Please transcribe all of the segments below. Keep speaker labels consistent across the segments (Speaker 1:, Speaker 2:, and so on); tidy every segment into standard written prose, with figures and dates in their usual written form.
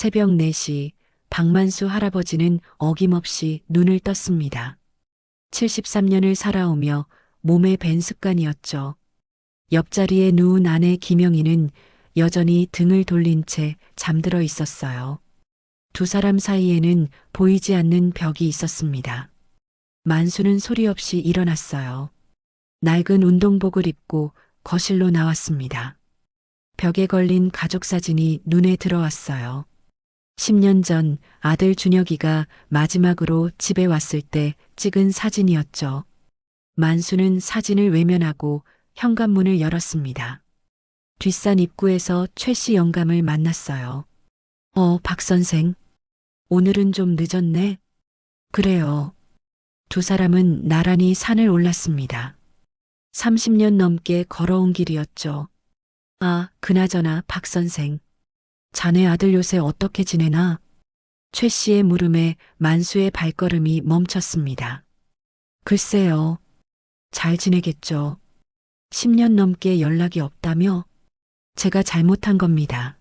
Speaker 1: 새벽 4시 박만수 할아버지는 어김없이 눈을 떴습니다. 73년을 살아오며 몸에 밴 습관이었죠. 옆자리에 누운 아내 김영희는 여전히 등을 돌린 채 잠들어 있었어요. 두 사람 사이에는 보이지 않는 벽이 있었습니다. 만수는 소리 없이 일어났어요. 낡은 운동복을 입고 거실로 나왔습니다. 벽에 걸린 가족 사진이 눈에 들어왔어요. 10년 전 아들 준혁이가 마지막으로 집에 왔을 때 찍은 사진이었죠. 만수는 사진을 외면하고 현관문을 열었습니다. 뒷산 입구에서 최 씨 영감을 만났어요. 박 선생. 오늘은 좀 늦었네. 그래요. 두 사람은 나란히 산을 올랐습니다. 30년 넘게 걸어온 길이었죠. 그나저나 박 선생. 자네 아들 요새 어떻게 지내나? 최 씨의 물음에 만수의 발걸음이 멈췄습니다. 글쎄요. 잘 지내겠죠. 10년 넘게 연락이 없다며? 제가 잘못한 겁니다.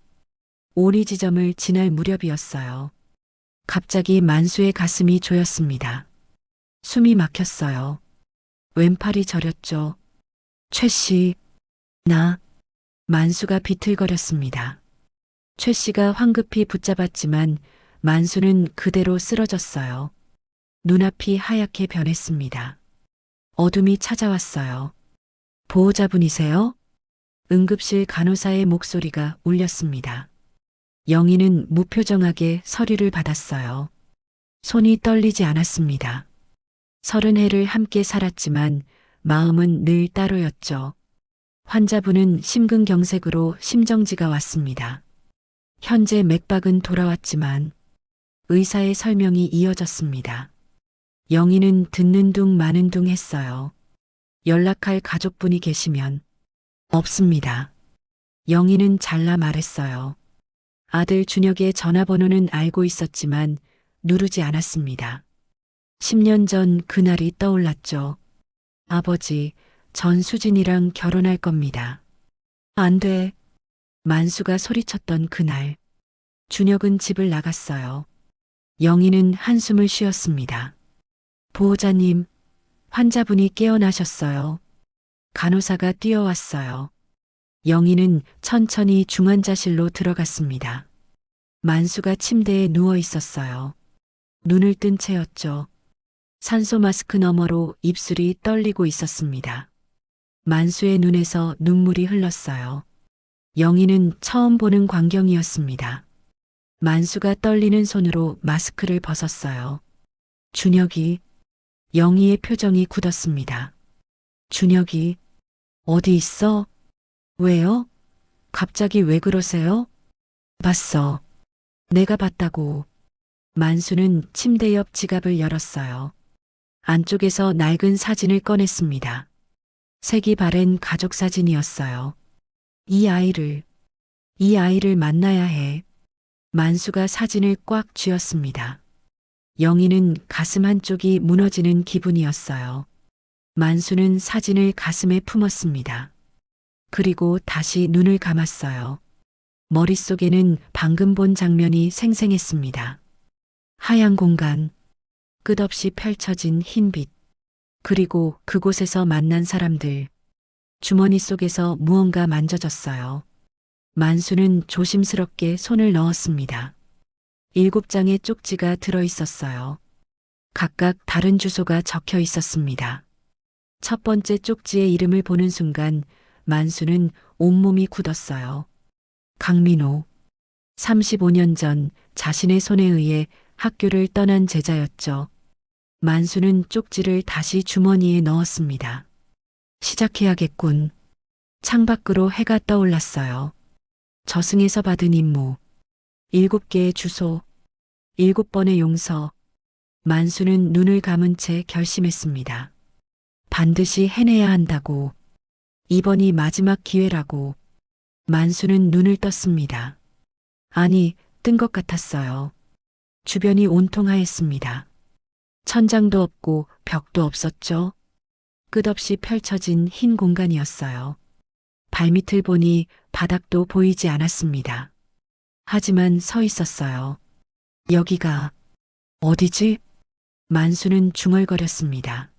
Speaker 1: 오리지점을 지날 무렵이었어요. 갑자기 만수의 가슴이 조였습니다. 숨이 막혔어요. 왼팔이 저렸죠. 최 씨, 만수가 비틀거렸습니다. 최 씨가 황급히 붙잡았지만 만수는 그대로 쓰러졌어요. 눈앞이 하얗게 변했습니다. 어둠이 찾아왔어요. 보호자분이세요? 응급실 간호사의 목소리가 울렸습니다. 영희는 무표정하게 서류를 받았어요. 손이 떨리지 않았습니다. 30해를 함께 살았지만 마음은 늘 따로였죠. 환자분은 심근경색으로 심정지가 왔습니다. 현재 맥박은 돌아왔지만 의사의 설명이 이어졌습니다. 영희는 듣는 둥 마는 둥 했어요. 연락할 가족분이 계시면 없습니다. 영희는 잘라 말했어요. 아들 준혁의 전화번호는 알고 있었지만 누르지 않았습니다. 10년 전 그날이 떠올랐죠. 아버지, 전 수진이랑 결혼할 겁니다. 안 돼. 만수가 소리쳤던 그날. 준혁은 집을 나갔어요. 영희는 한숨을 쉬었습니다. 보호자님, 환자분이 깨어나셨어요. 간호사가 뛰어왔어요. 영희는 천천히 중환자실로 들어갔습니다. 만수가 침대에 누워 있었어요. 눈을 뜬 채였죠. 산소 마스크 너머로 입술이 떨리고 있었습니다. 만수의 눈에서 눈물이 흘렀어요. 영희는 처음 보는 광경이었습니다. 만수가 떨리는 손으로 마스크를 벗었어요. 준혁이, 영희의 표정이 굳었습니다. 준혁이, 어디 있어? 왜요? 갑자기 왜 그러세요? 봤어. 내가 봤다고. 만수는 침대 옆 지갑을 열었어요. 안쪽에서 낡은 사진을 꺼냈습니다. 색이 바랜 가족 사진이었어요. 이 아이를 만나야 해. 만수가 사진을 꽉 쥐었습니다. 영희는 가슴 한쪽이 무너지는 기분이었어요. 만수는 사진을 가슴에 품었습니다. 그리고 다시 눈을 감았어요. 머릿속에는 방금 본 장면이 생생했습니다. 하얀 공간, 끝없이 펼쳐진 흰빛, 그리고 그곳에서 만난 사람들. 주머니 속에서 무언가 만져졌어요. 만수는 조심스럽게 손을 넣었습니다. 7장의 쪽지가 들어 있었어요. 각각 다른 주소가 적혀 있었습니다. 첫 번째 쪽지의 이름을 보는 순간 만수는 온몸이 굳었어요. 강민호. 35년 전 자신의 손에 의해 학교를 떠난 제자였죠. 만수는 쪽지를 다시 주머니에 넣었습니다. 시작해야겠군. 창밖으로 해가 떠올랐어요. 저승에서 받은 임무. 7개의 주소. 7번의 용서. 만수는 눈을 감은 채 결심했습니다. 반드시 해내야 한다고. 이번이 마지막 기회라고. 만수는 눈을 떴습니다. 아니, 뜬 것 같았어요. 주변이 온통 하였습니다. 천장도 없고 벽도 없었죠. 끝없이 펼쳐진 흰 공간이었어요. 발밑을 보니 바닥도 보이지 않았습니다. 하지만 서 있었어요. 여기가 어디지? 만수는 중얼거렸습니다.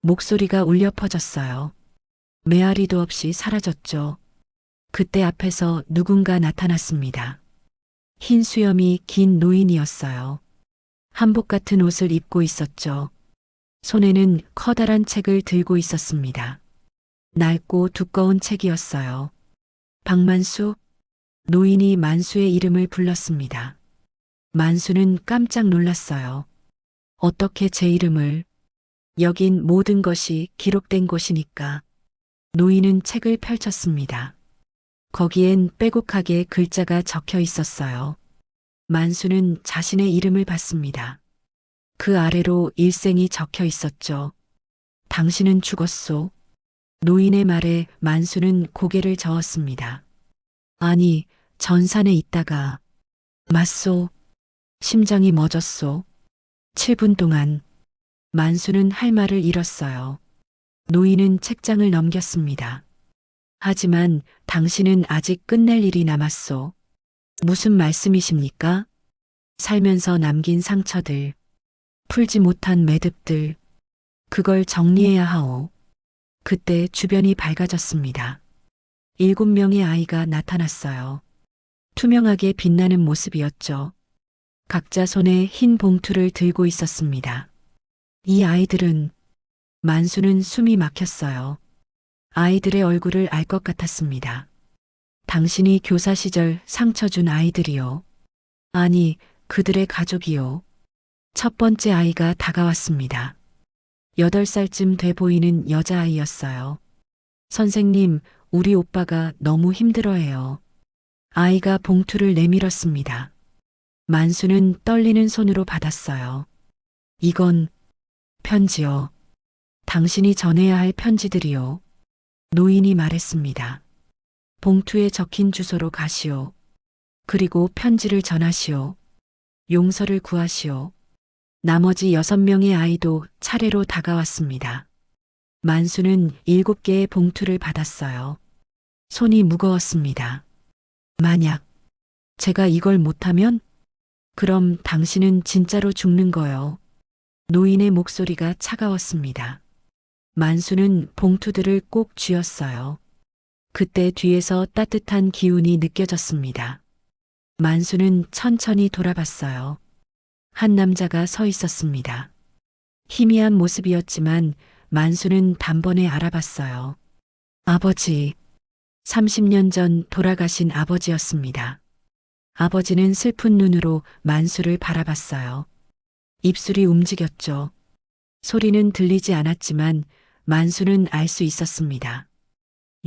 Speaker 1: 목소리가 울려 퍼졌어요. 메아리도 없이 사라졌죠. 그때 앞에서 누군가 나타났습니다. 흰 수염이 긴 노인이었어요. 한복 같은 옷을 입고 있었죠. 손에는 커다란 책을 들고 있었습니다. 낡고 두꺼운 책이었어요. 박만수? 노인이 만수의 이름을 불렀습니다. 만수는 깜짝 놀랐어요. 어떻게 제 이름을? 여긴 모든 것이 기록된 곳이니까. 노인은 책을 펼쳤습니다. 거기엔 빼곡하게 글자가 적혀 있었어요. 만수는 자신의 이름을 봤습니다. 그 아래로 일생이 적혀 있었죠. 당신은 죽었소. 노인의 말에 만수는 고개를 저었습니다. 아니, 전산에 있다가. 맞소. 심장이 멎었소. 7분 동안. 만수는 할 말을 잃었어요. 노인은 책장을 넘겼습니다. 하지만 당신은 아직 끝낼 일이 남았소. 무슨 말씀이십니까? 살면서 남긴 상처들, 풀지 못한 매듭들, 그걸 정리해야 하오. 그때 주변이 밝아졌습니다. 7명의 아이가 나타났어요. 투명하게 빛나는 모습이었죠. 각자 손에 흰 봉투를 들고 있었습니다. 이 아이들은 만수는 숨이 막혔어요. 아이들의 얼굴을 알 것 같았습니다. 당신이 교사 시절 상처 준 아이들이요. 아니, 그들의 가족이요. 첫 번째 아이가 다가왔습니다. 8살쯤 돼 보이는 여자아이였어요. 선생님, 우리 오빠가 너무 힘들어해요. 아이가 봉투를 내밀었습니다. 만수는 떨리는 손으로 받았어요. 이건 편지요. 당신이 전해야 할 편지들이요. 노인이 말했습니다. 봉투에 적힌 주소로 가시오. 그리고 편지를 전하시오. 용서를 구하시오. 나머지 6명의 아이도 차례로 다가왔습니다. 만수는 7개의 봉투를 받았어요. 손이 무거웠습니다. 만약 제가 이걸 못하면? 그럼 당신은 진짜로 죽는 거요. 노인의 목소리가 차가웠습니다. 만수는 봉투들을 꼭 쥐었어요. 그때 뒤에서 따뜻한 기운이 느껴졌습니다. 만수는 천천히 돌아봤어요. 한 남자가 서 있었습니다. 희미한 모습이었지만 만수는 단번에 알아봤어요. 아버지. 30년 전 돌아가신 아버지였습니다. 아버지는 슬픈 눈으로 만수를 바라봤어요. 입술이 움직였죠. 소리는 들리지 않았지만 만수는 알 수 있었습니다.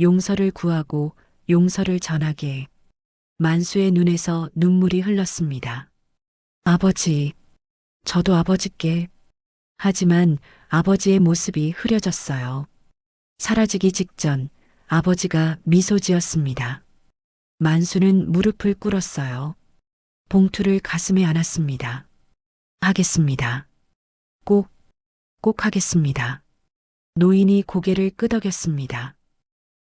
Speaker 1: 용서를 구하고 용서를 전하게. 만수의 눈에서 눈물이 흘렀습니다. 아버지, 저도 아버지께. 하지만 아버지의 모습이 흐려졌어요. 사라지기 직전 아버지가 미소 지었습니다. 만수는 무릎을 꿇었어요. 봉투를 가슴에 안았습니다. 하겠습니다. 꼭 하겠습니다. 노인이 고개를 끄덕였습니다.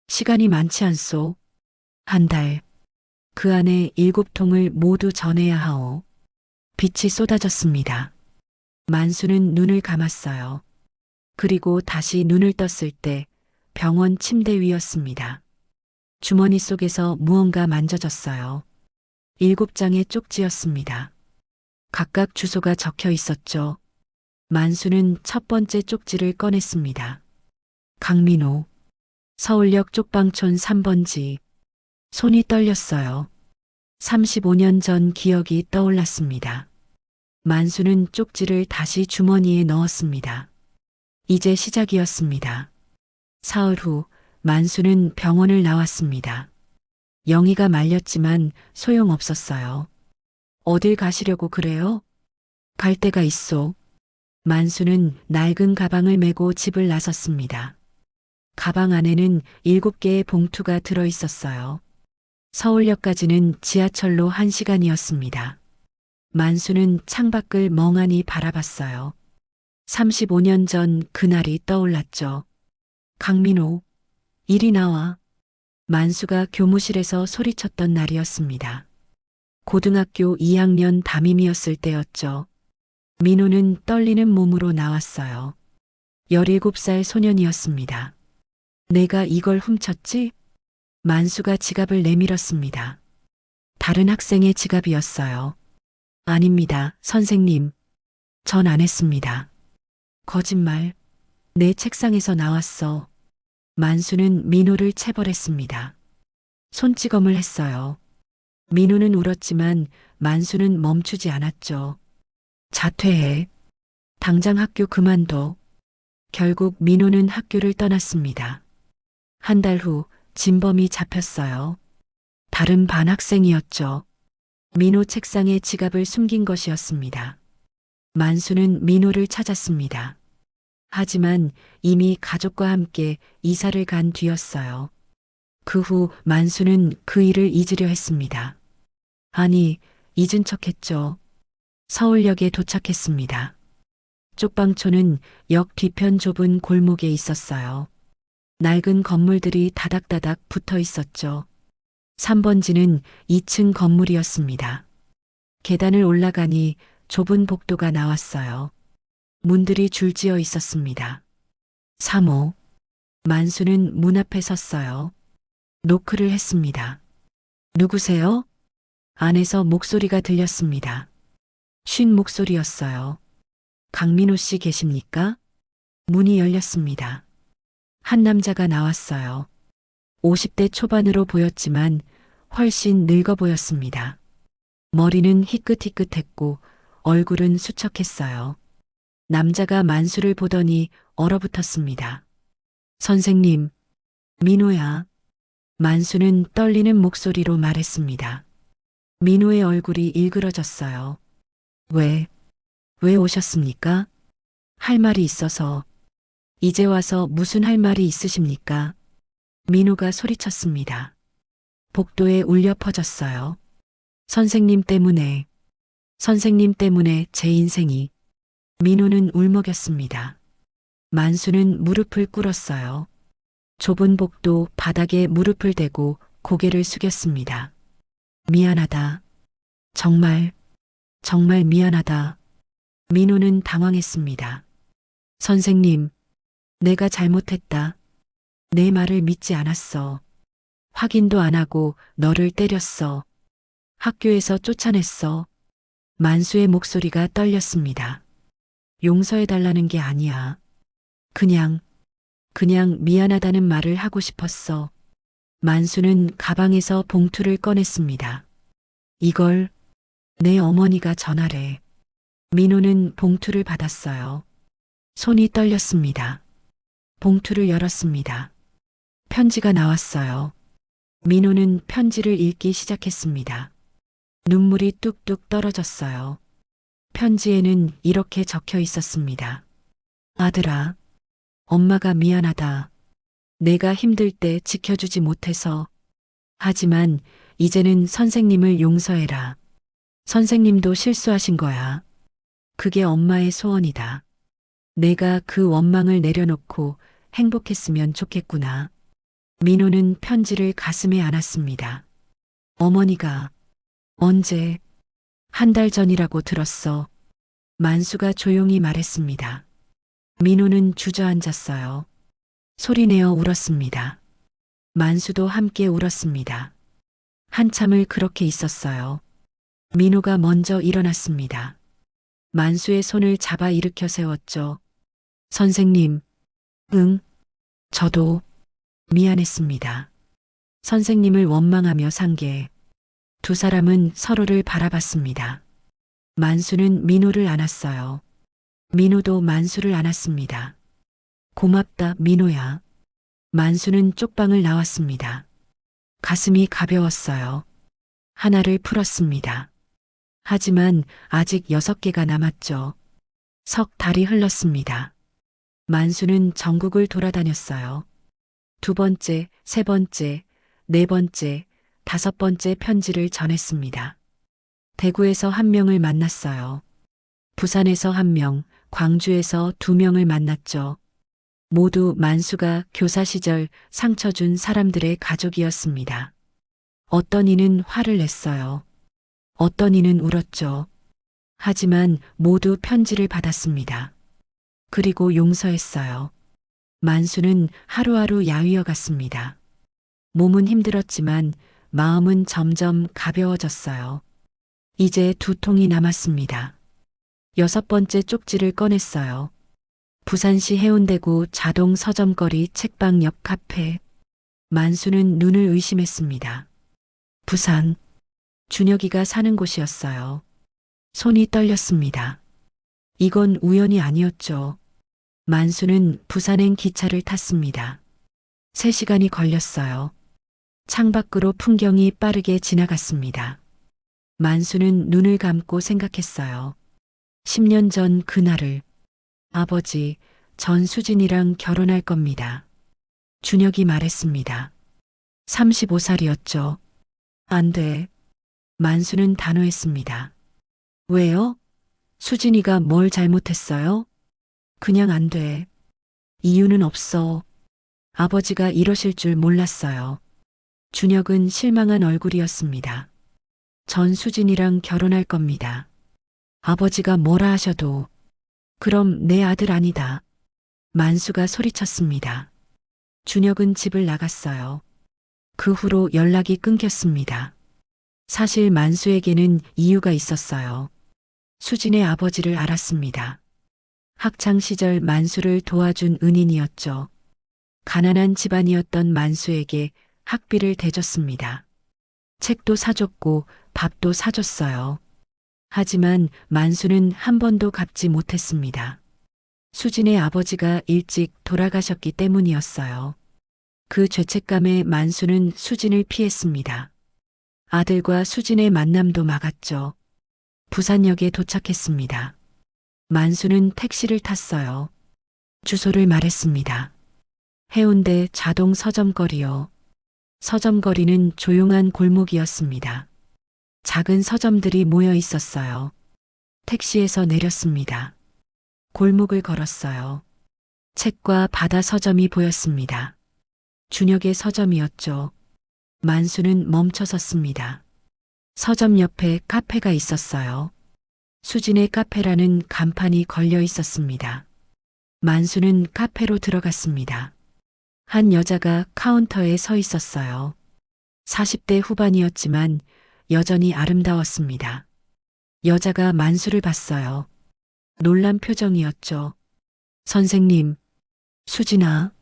Speaker 1: 시간이 많지 않소. 한 달. 그 안에 7통을 모두 전해야 하오. 빛이 쏟아졌습니다. 만수는 눈을 감았어요. 그리고 다시 눈을 떴을 때 병원 침대 위였습니다. 주머니 속에서 무언가 만져졌어요. 7장의 쪽지였습니다. 각각 주소가 적혀 있었죠. 만수는 첫 번째 쪽지를 꺼냈습니다. 강민호, 서울역 쪽방촌 3번지. 손이 떨렸어요. 35년 전 기억이 떠올랐습니다. 만수는 쪽지를 다시 주머니에 넣었습니다. 이제 시작이었습니다. 사흘 후 만수는 병원을 나왔습니다. 영희가 말렸지만 소용없었어요. 어딜 가시려고 그래요? 갈 데가 있소. 만수는 낡은 가방을 메고 집을 나섰습니다. 가방 안에는 7개의 봉투가 들어 있었어요. 서울역까지는 지하철로 1시간이었습니다. 만수는 창밖을 멍하니 바라봤어요. 35년 전 그날이 떠올랐죠. 강민호, 이리 나와. 만수가 교무실에서 소리쳤던 날이었습니다. 고등학교 2학년 담임이었을 때였죠. 민호는 떨리는 몸으로 나왔어요. 17살 소년이었습니다. 내가 이걸 훔쳤지? 만수가 지갑을 내밀었습니다. 다른 학생의 지갑이었어요. 아닙니다, 선생님. 전 안 했습니다. 거짓말. 내 책상에서 나왔어. 만수는 민호를 체벌했습니다. 손찌검을 했어요. 민호는 울었지만 만수는 멈추지 않았죠. 자퇴해. 당장 학교 그만둬. 결국 민호는 학교를 떠났습니다. 한 달 후 진범이 잡혔어요. 다른 반 학생이었죠. 민호 책상에 지갑을 숨긴 것이었습니다. 만수는 민호를 찾았습니다. 하지만 이미 가족과 함께 이사를 간 뒤였어요. 그 후 만수는 그 일을 잊으려 했습니다. 아니, 잊은 척했죠. 서울역에 도착했습니다. 쪽방촌은 역 뒤편 좁은 골목에 있었어요. 낡은 건물들이 다닥다닥 붙어 있었죠. 3번지는 2층 건물이었습니다. 계단을 올라가니 좁은 복도가 나왔어요. 문들이 줄지어 있었습니다. 3호. 만수는 문 앞에 섰어요. 노크를 했습니다. 누구세요? 안에서 목소리가 들렸습니다. 쉰 목소리였어요. 강민호 씨 계십니까? 문이 열렸습니다. 한 남자가 나왔어요. 50대 초반으로 보였지만 훨씬 늙어 보였습니다. 머리는 희끗희끗했고 얼굴은 수척했어요. 남자가 만수를 보더니 얼어붙었습니다. 선생님, 민호야. 만수는 떨리는 목소리로 말했습니다. 민호의 얼굴이 일그러졌어요. 왜 오셨습니까? 할 말이 있어서. 이제 와서 무슨 할 말이 있으십니까? 민호가 소리쳤습니다. 복도에 울려 퍼졌어요. 선생님 때문에 제 인생이. 민호는 울먹였습니다. 만수는 무릎을 꿇었어요. 좁은 복도 바닥에 무릎을 대고 고개를 숙였습니다. 미안하다. 정말 미안하다. 민호는 당황했습니다. 선생님, 내가 잘못했다. 내 말을 믿지 않았어. 확인도 안 하고 너를 때렸어. 학교에서 쫓아냈어. 만수의 목소리가 떨렸습니다. 용서해달라는 게 아니야. 그냥 미안하다는 말을 하고 싶었어. 만수는 가방에서 봉투를 꺼냈습니다. 이걸 내 어머니가 전화래. 민호는 봉투를 받았어요. 손이 떨렸습니다. 봉투를 열었습니다. 편지가 나왔어요. 민호는 편지를 읽기 시작했습니다. 눈물이 뚝뚝 떨어졌어요. 편지에는 이렇게 적혀 있었습니다. 아들아, 엄마가 미안하다. 내가 힘들 때 지켜주지 못해서. 하지만 이제는 선생님을 용서해라. 선생님도 실수하신 거야. 그게 엄마의 소원이다. 내가 그 원망을 내려놓고 행복했으면 좋겠구나. 민호는 편지를 가슴에 안았습니다. 어머니가 언제? 한 달 전이라고 들었어. 만수가 조용히 말했습니다. 민호는 주저앉았어요. 소리내어 울었습니다. 만수도 함께 울었습니다. 한참을 그렇게 있었어요. 민호가 먼저 일어났습니다. 만수의 손을 잡아 일으켜 세웠죠. 선생님, 응, 저도 미안했습니다. 선생님을 원망하며 산 게. 두 사람은 서로를 바라봤습니다. 만수는 민호를 안았어요. 민호도 만수를 안았습니다. 고맙다, 민호야. 만수는 쪽방을 나왔습니다. 가슴이 가벼웠어요. 하나를 풀었습니다. 하지만 아직 6개가 남았죠. 석 달이 흘렀습니다. 만수는 전국을 돌아다녔어요. 2번째, 3번째, 4번째, 5번째 편지를 전했습니다. 대구에서 1명을 만났어요. 부산에서 1명, 광주에서 2명을 만났죠. 모두 만수가 교사 시절 상처 준 사람들의 가족이었습니다. 어떤 이는 화를 냈어요. 어떤 이는 울었죠. 하지만 모두 편지를 받았습니다. 그리고 용서했어요. 만수는 하루하루 야위어 갔습니다. 몸은 힘들었지만 마음은 점점 가벼워졌어요. 이제 2통이 남았습니다. 6번째 쪽지를 꺼냈어요. 부산시 해운대구 자동 서점거리 책방 옆 카페. 만수는 눈을 의심했습니다. 부산. 준혁이가 사는 곳이었어요. 손이 떨렸습니다. 이건 우연이 아니었죠. 만수는 부산행 기차를 탔습니다. 3시간이 걸렸어요. 창밖으로 풍경이 빠르게 지나갔습니다. 만수는 눈을 감고 생각했어요. 10년 전 그날을. 아버지, 전 수진이랑 결혼할 겁니다. 준혁이 말했습니다. 35살이었죠. 안 돼. 만수는 단호했습니다. 왜요? 수진이가 뭘 잘못했어요? 그냥 안 돼. 이유는 없어. 아버지가 이러실 줄 몰랐어요. 준혁은 실망한 얼굴이었습니다. 전 수진이랑 결혼할 겁니다. 아버지가 뭐라 하셔도. 그럼 내 아들 아니다. 만수가 소리쳤습니다. 준혁은 집을 나갔어요. 그 후로 연락이 끊겼습니다. 사실 만수에게는 이유가 있었어요. 수진의 아버지를 알았습니다. 학창 시절 만수를 도와준 은인이었죠. 가난한 집안이었던 만수에게 학비를 대줬습니다. 책도 사줬고 밥도 사줬어요. 하지만 만수는 한 번도 갚지 못했습니다. 수진의 아버지가 일찍 돌아가셨기 때문이었어요. 그 죄책감에 만수는 수진을 피했습니다. 아들과 수진의 만남도 막았죠. 부산역에 도착했습니다. 만수는 택시를 탔어요. 주소를 말했습니다. 해운대 자동 서점거리요. 서점거리는 조용한 골목이었습니다. 작은 서점들이 모여 있었어요. 택시에서 내렸습니다. 골목을 걸었어요. 책과 바다 서점이 보였습니다. 준혁의 서점이었죠. 만수는 멈춰 섰습니다. 서점 옆에 카페가 있었어요. 수진의 카페라는 간판이 걸려 있었습니다. 만수는 카페로 들어갔습니다. 한 여자가 카운터에 서 있었어요. 40대 후반이었지만 여전히 아름다웠습니다. 여자가 만수를 봤어요. 놀란 표정이었죠. 선생님, 수진아.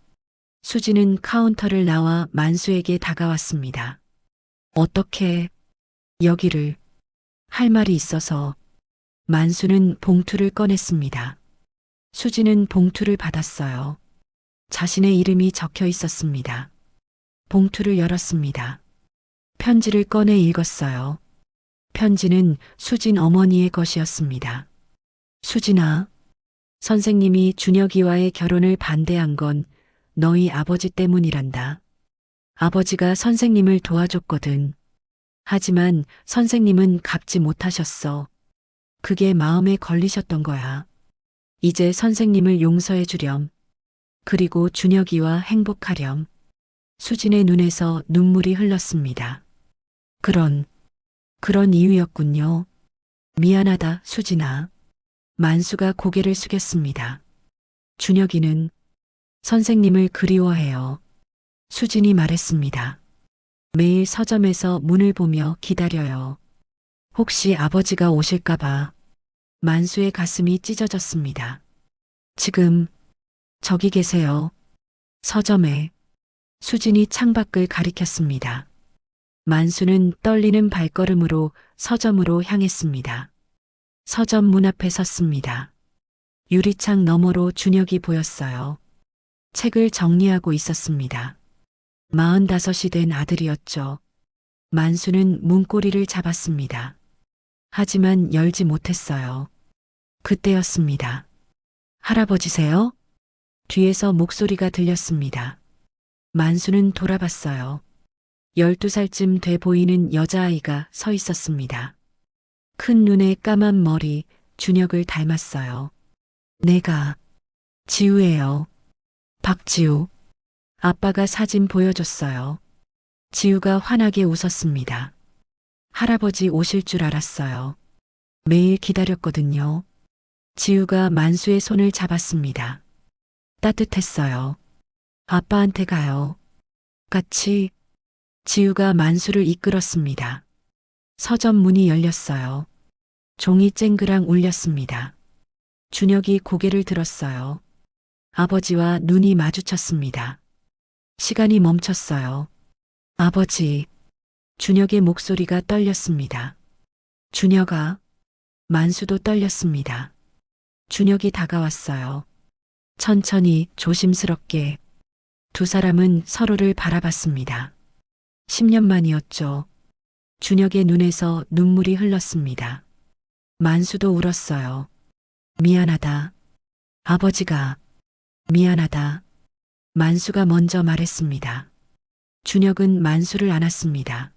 Speaker 1: 수진은 카운터를 나와 만수에게 다가왔습니다. 어떻게 여기를. 할 말이 있어서. 만수는 봉투를 꺼냈습니다. 수진은 봉투를 받았어요. 자신의 이름이 적혀 있었습니다. 봉투를 열었습니다. 편지를 꺼내 읽었어요. 편지는 수진 어머니의 것이었습니다. 수진아, 선생님이 준혁이와의 결혼을 반대한 건 너희 아버지 때문이란다. 아버지가 선생님을 도와줬거든. 하지만 선생님은 갚지 못하셨어. 그게 마음에 걸리셨던 거야. 이제 선생님을 용서해 주렴. 그리고 준혁이와 행복하렴. 수진의 눈에서 눈물이 흘렀습니다. 그런 이유였군요. 미안하다, 수진아. 만수가 고개를 숙였습니다. 준혁이는 선생님을 그리워해요. 수진이 말했습니다. 매일 서점에서 문을 보며 기다려요. 혹시 아버지가 오실까봐. 만수의 가슴이 찢어졌습니다. 지금 저기 계세요. 서점에. 수진이 창밖을 가리켰습니다. 만수는 떨리는 발걸음으로 서점으로 향했습니다. 서점 문 앞에 섰습니다. 유리창 너머로 준혁이 보였어요. 책을 정리하고 있었습니다. 45이 된 아들이었죠. 만수는 문고리를 잡았습니다. 하지만 열지 못했어요. 그때였습니다. 할아버지세요? 뒤에서 목소리가 들렸습니다. 만수는 돌아봤어요. 12살쯤 돼 보이는 여자아이가 서 있었습니다. 큰 눈에 까만 머리, 준혁을 닮았어요. 내가 지우예요. 박지우. 아빠가 사진 보여줬어요. 지우가 환하게 웃었습니다. 할아버지 오실 줄 알았어요. 매일 기다렸거든요. 지우가 만수의 손을 잡았습니다. 따뜻했어요. 아빠한테 가요. 같이 지우가 만수를 이끌었습니다. 서점 문이 열렸어요. 종이 쨍그랑 울렸습니다. 준혁이 고개를 들었어요. 아버지와 눈이 마주쳤습니다. 시간이 멈췄어요. 아버지, 준혁의 목소리가 떨렸습니다. 준혁아, 만수도 떨렸습니다. 준혁이 다가왔어요. 천천히 조심스럽게 두 사람은 서로를 바라봤습니다. 10년 만이었죠. 준혁의 눈에서 눈물이 흘렀습니다. 만수도 울었어요. 미안하다. 아버지가 미안하다. 만수가 먼저 말했습니다. 준혁은 만수를 안았습니다.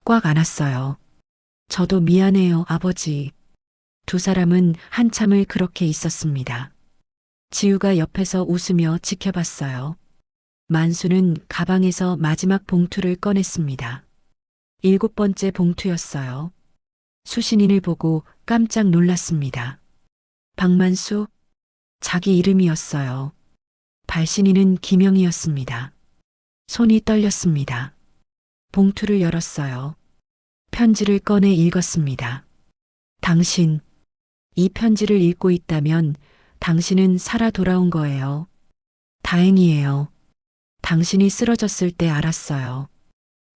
Speaker 1: 꽉 안았어요. 저도 미안해요, 아버지. 두 사람은 한참을 그렇게 있었습니다. 지우가 옆에서 웃으며 지켜봤어요. 만수는 가방에서 마지막 봉투를 꺼냈습니다. 7번째 봉투였어요. 수신인을 보고 깜짝 놀랐습니다. 박만수? 자기 이름이었어요. 발신인은 김영이었습니다. 손이 떨렸습니다. 봉투를 열었어요. 편지를 꺼내 읽었습니다. 당신, 이 편지를 읽고 있다면 당신은 살아 돌아온 거예요. 다행이에요. 당신이 쓰러졌을 때 알았어요.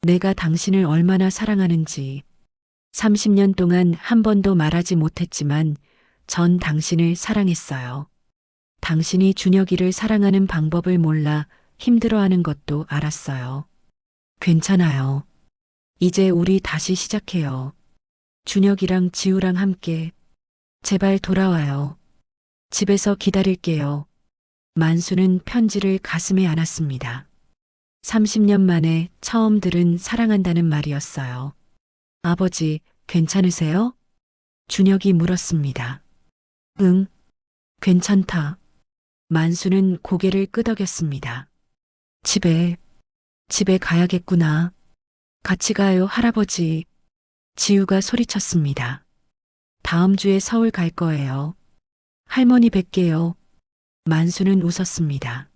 Speaker 1: 내가 당신을 얼마나 사랑하는지. 30년 동안 한 번도 말하지 못했지만 전 당신을 사랑했어요. 당신이 준혁이를 사랑하는 방법을 몰라 힘들어하는 것도 알았어요. 괜찮아요. 이제 우리 다시 시작해요. 준혁이랑 지우랑 함께. 제발 돌아와요. 집에서 기다릴게요. 만수는 편지를 가슴에 안았습니다. 30년 만에 처음 들은 사랑한다는 말이었어요. 아버지, 괜찮으세요? 준혁이 물었습니다. 응, 괜찮다. 만수는 고개를 끄덕였습니다. 집에 가야겠구나. 같이 가요, 할아버지. 지우가 소리쳤습니다. 다음 주에 서울 갈 거예요. 할머니 뵐게요. 만수는 웃었습니다.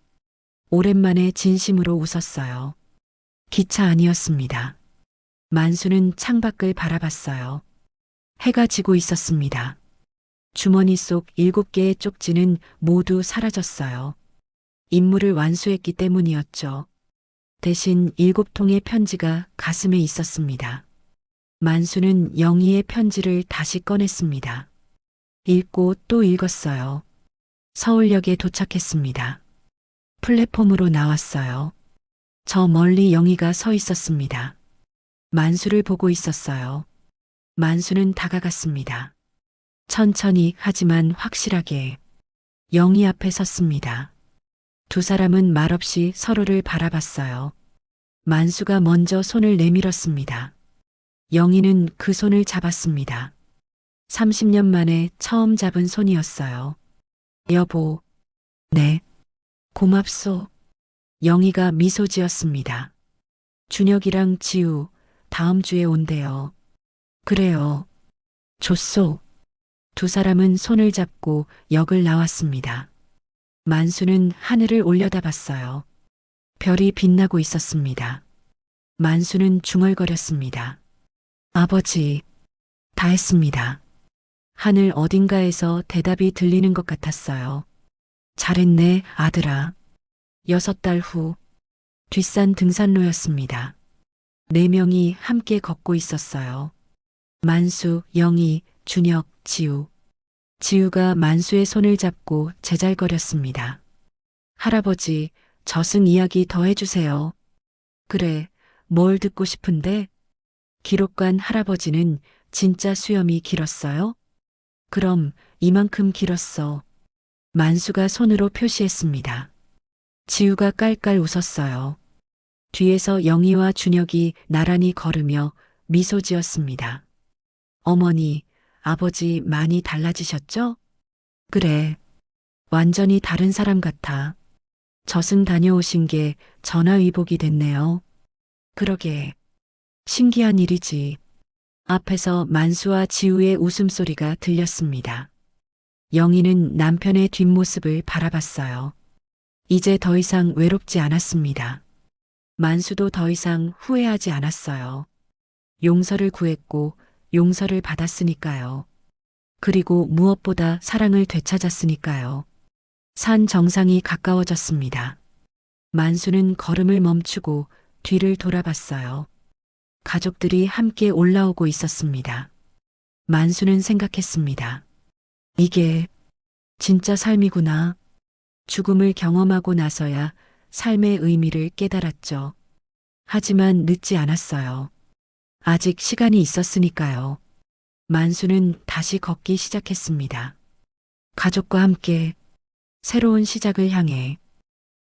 Speaker 1: 오랜만에 진심으로 웃었어요. 기차 아니었습니다. 만수는 창밖을 바라봤어요. 해가 지고 있었습니다. 주머니 속 7개의 쪽지는 모두 사라졌어요. 임무를 완수했기 때문이었죠. 대신 7통의 편지가 가슴에 있었습니다. 만수는 영희의 편지를 다시 꺼냈습니다. 읽고 또 읽었어요. 서울역에 도착했습니다. 플랫폼으로 나왔어요. 저 멀리 영희가 서 있었습니다. 만수를 보고 있었어요. 만수는 다가갔습니다. 천천히 하지만 확실하게 영희 앞에 섰습니다. 두 사람은 말없이 서로를 바라봤어요. 만수가 먼저 손을 내밀었습니다. 영희는 그 손을 잡았습니다. 30년 만에 처음 잡은 손이었어요. 여보, 네, 고맙소. 영희가 미소 지었습니다. 준혁이랑 지우, 다음 주에 온대요. 그래요. 좋소. 두 사람은 손을 잡고 역을 나왔습니다. 만수는 하늘을 올려다봤어요. 별이 빛나고 있었습니다. 만수는 중얼거렸습니다. 아버지, 다 했습니다. 하늘 어딘가에서 대답이 들리는 것 같았어요. 잘했네, 아들아. 6달 후, 뒷산 등산로였습니다. 4명이 함께 걷고 있었어요. 만수, 영희, 준혁, 지우. 지우가 만수의 손을 잡고 제잘거렸습니다. 할아버지, 저승 이야기 더 해주세요. 그래, 뭘 듣고 싶은데? 기록관 할아버지는 진짜 수염이 길었어요? 그럼 이만큼 길었어. 만수가 손으로 표시했습니다. 지우가 깔깔 웃었어요. 뒤에서 영희와 준혁이 나란히 걸으며 미소 지었습니다. 어머니, 아버지 많이 달라지셨죠? 그래. 완전히 다른 사람 같아. 저승 다녀오신 게 전화위복이 됐네요. 그러게. 신기한 일이지. 앞에서 만수와 지우의 웃음소리가 들렸습니다. 영희는 남편의 뒷모습을 바라봤어요. 이제 더 이상 외롭지 않았습니다. 만수도 더 이상 후회하지 않았어요. 용서를 구했고 용서를 받았으니까요. 그리고 무엇보다 사랑을 되찾았으니까요. 산 정상이 가까워졌습니다. 만수는 걸음을 멈추고 뒤를 돌아봤어요. 가족들이 함께 올라오고 있었습니다. 만수는 생각했습니다. 이게 진짜 삶이구나. 죽음을 경험하고 나서야 삶의 의미를 깨달았죠. 하지만 늦지 않았어요. 아직 시간이 있었으니까요. 만수는 다시 걷기 시작했습니다. 가족과 함께 새로운 시작을 향해